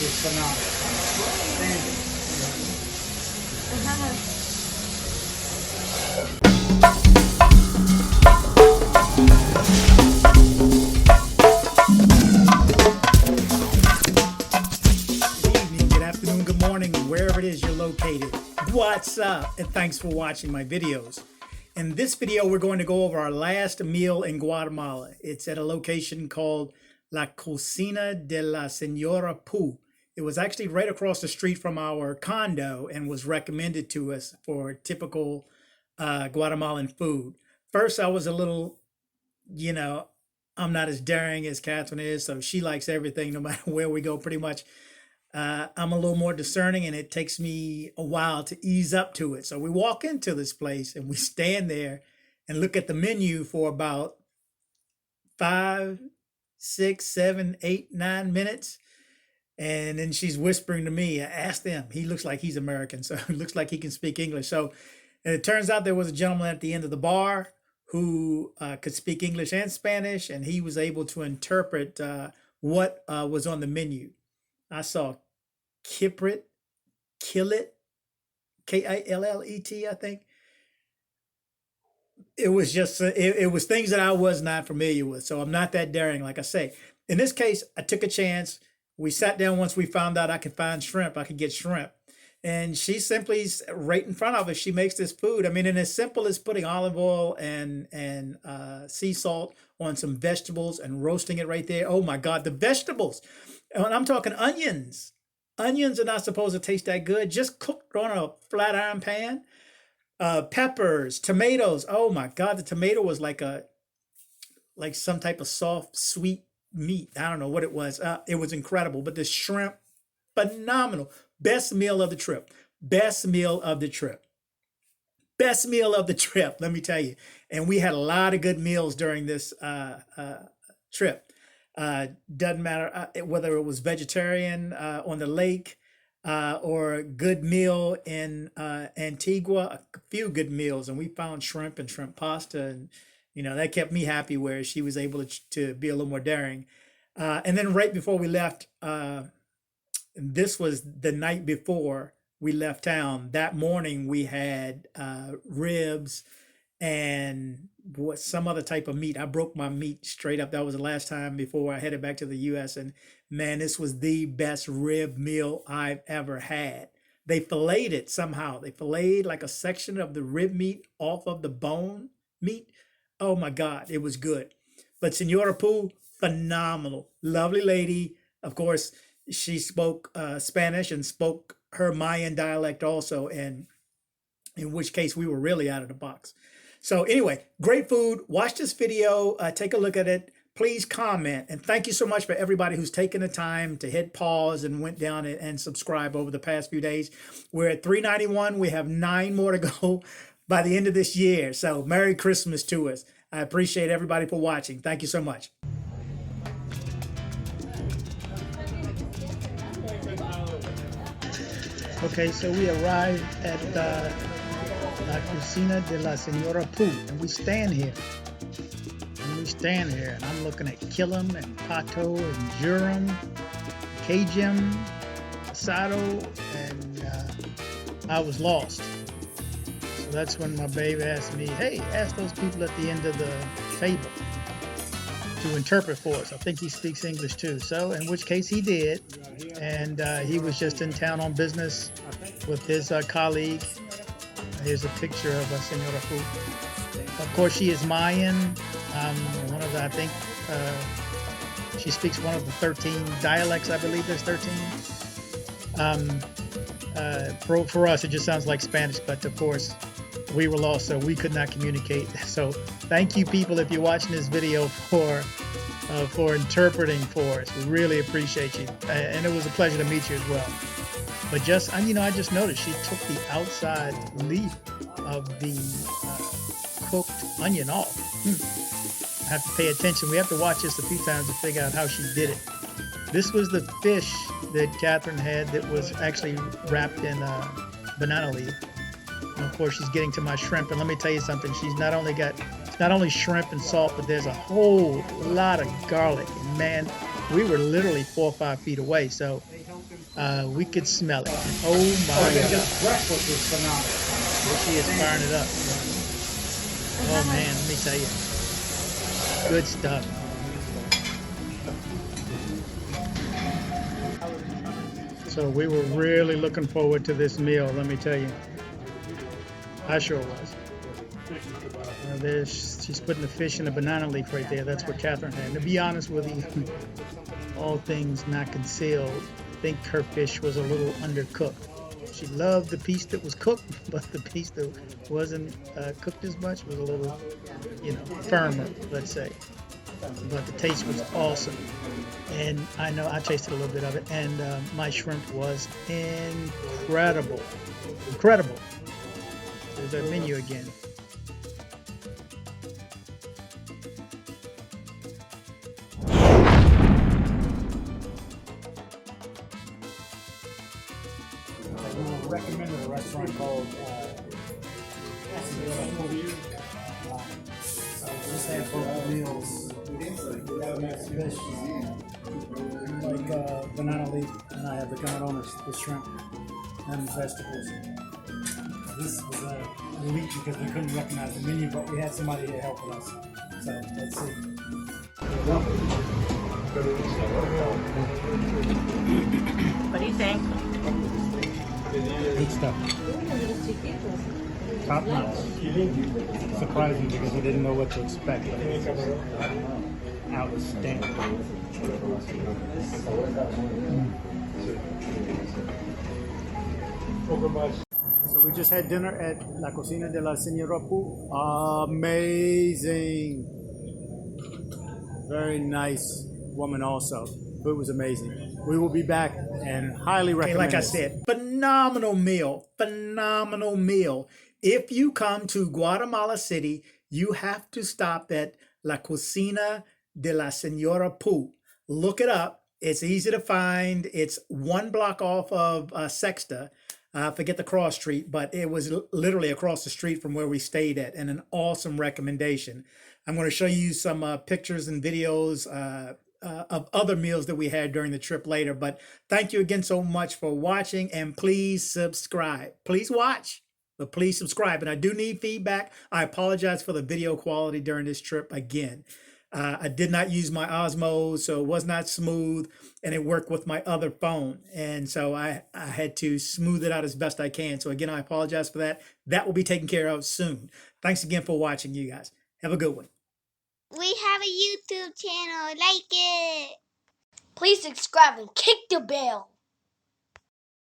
is phenomenal. Good evening, good afternoon, good morning, wherever it is you're located. What's up? And thanks for watching my videos. In this video, we're going to go over our last meal in Guatemala. It's at a location called La Cocina de la Senora Pu. It was actually right across the street from our condo and was recommended to us for typical Guatemalan food. First, I was a little, I'm not as daring as Catherine is, so she likes everything no matter where we go pretty much. I'm a little more discerning and it takes me a while to ease up to it. So we walk into this place and we stand there and look at the menu for about 5, 6, 7, 8, 9 minutes. And then she's whispering to me, ask them. He looks like he's American, so it looks like he can speak English. So it turns out there was a gentleman at the end of the bar who could speak English and Spanish, and he was able to interpret what was on the menu. I saw Killet, Killet, I think. It was just, it was things that I was not familiar with. So I'm not that daring, like I say. In this case, I took a chance. We sat down once we found out I could find shrimp. I could get shrimp. And she simply, right in front of us, she makes this food. I mean, and as simple as putting olive oil and sea salt on some vegetables and roasting it right there. Oh my God, the vegetables. And I'm talking onions. Onions are not supposed to taste that good. Just cooked on a flat iron pan. Peppers, tomatoes. Oh my God, the tomato was like some type of soft, sweet meat. I don't know what it was. It was incredible. But the shrimp, phenomenal. Best meal of the trip. Best meal of the trip. Best meal of the trip, let me tell you. And we had a lot of good meals during this trip. Doesn't matter whether it was vegetarian on the lake or a good meal in Antigua, a few good meals. And we found shrimp and shrimp pasta. And, that kept me happy where she was able to be a little more daring. And then right before we left, this was the night before we left town. That morning we had ribs and some other type of meat. I broke my meat straight up. That was the last time before I headed back to the U.S. And man, this was the best rib meal I've ever had. They filleted it somehow. They filleted like a section of the rib meat off of the bone meat. Oh my God, it was good. But Senora Pu, phenomenal. Lovely lady. Of course, she spoke Spanish and spoke her Mayan dialect also, and in which case we were really out of the box. So anyway, great food. Watch this video. Take a look at it. Please comment. And thank you so much for everybody who's taken the time to hit pause and went down and subscribe over the past few days. We're at 391. We have 9 more to go by the end of this year. So Merry Christmas to us. I appreciate everybody for watching. Thank you so much. Okay, so we arrived at La Cocina de la Senora Pu, and we stand here. And I'm looking at Killam and Pato and Jurum, Cajun, Asado, and I was lost. So that's when my baby asked me, hey, ask those people at the end of the table to interpret for us. I think he speaks English too. So in which case he did. And he was just in town on business with his colleague. Here's a picture of Senora Pu. Of course, she is Mayan. One of the, I think, she speaks one of the 13 dialects. I believe there's 13. For us, it just sounds like Spanish, but of course, we were lost, so we could not communicate. So thank you, people, if you're watching this video for interpreting for us. We really appreciate you, and it was a pleasure to meet you as well. But just, I just noticed she took the outside leaf of the cooked onion off. I have to pay attention. We have to watch this a few times to figure out how she did it. This was the fish that Catherine had that was actually wrapped in banana leaf. And of course, she's getting to my shrimp. And let me tell you something. She's not only shrimp and salt, but there's a whole lot of garlic. And man, we were literally 4 or 5 feet away. So we could smell it. Oh my God. Breakfast was phenomenal. She is firing it up. Oh man, let me tell you. Good stuff. So we were really looking forward to this meal, let me tell you. I sure was. She's putting the fish in a banana leaf right there. That's what Catherine had. And to be honest with you, all things not concealed, I think her fish was a little undercooked. She loved the piece that was cooked, but the piece that wasn't cooked as much was a little, firmer, let's say. But the taste was awesome. And I know I tasted a little bit of it, and my shrimp was incredible. Incredible. There's our menu again. We were recommended a restaurant called Senora Pu. Just had both meals. Fish, like banana leaf, and I have the camarones, the shrimp, and vegetables. This was a relief because we couldn't recognize the menu, but we had somebody to help us. So let's see. What do you think? Good stuff. Top notch. Surprising because we didn't know what to expect. Outstanding. So we just had dinner at La Cocina de la Senora Pu. Amazing. Very nice woman also. Food was amazing. We will be back and highly recommend Like I this. said, phenomenal meal. Phenomenal meal. If you come to Guatemala City, you have to stop at La Cocina de la Senora Pu. Look it up. It's easy to find. It's 1 block off of Sexta. Forget the cross street, but it was literally across the street from where we stayed at, and an awesome recommendation. I'm going to show you some pictures and videos of other meals that we had during the trip later. But thank you again so much for watching, and please subscribe. Please watch, but please subscribe. And I do need feedback. I apologize for the video quality during this trip again. I did not use my Osmo, so it was not smooth, and it worked with my other phone. And so I had to smooth it out as best I can. So again, I apologize for that. That will be taken care of soon. Thanks again for watching, you guys. Have a good one. We have a YouTube channel. Like it. Please subscribe and kick the bell.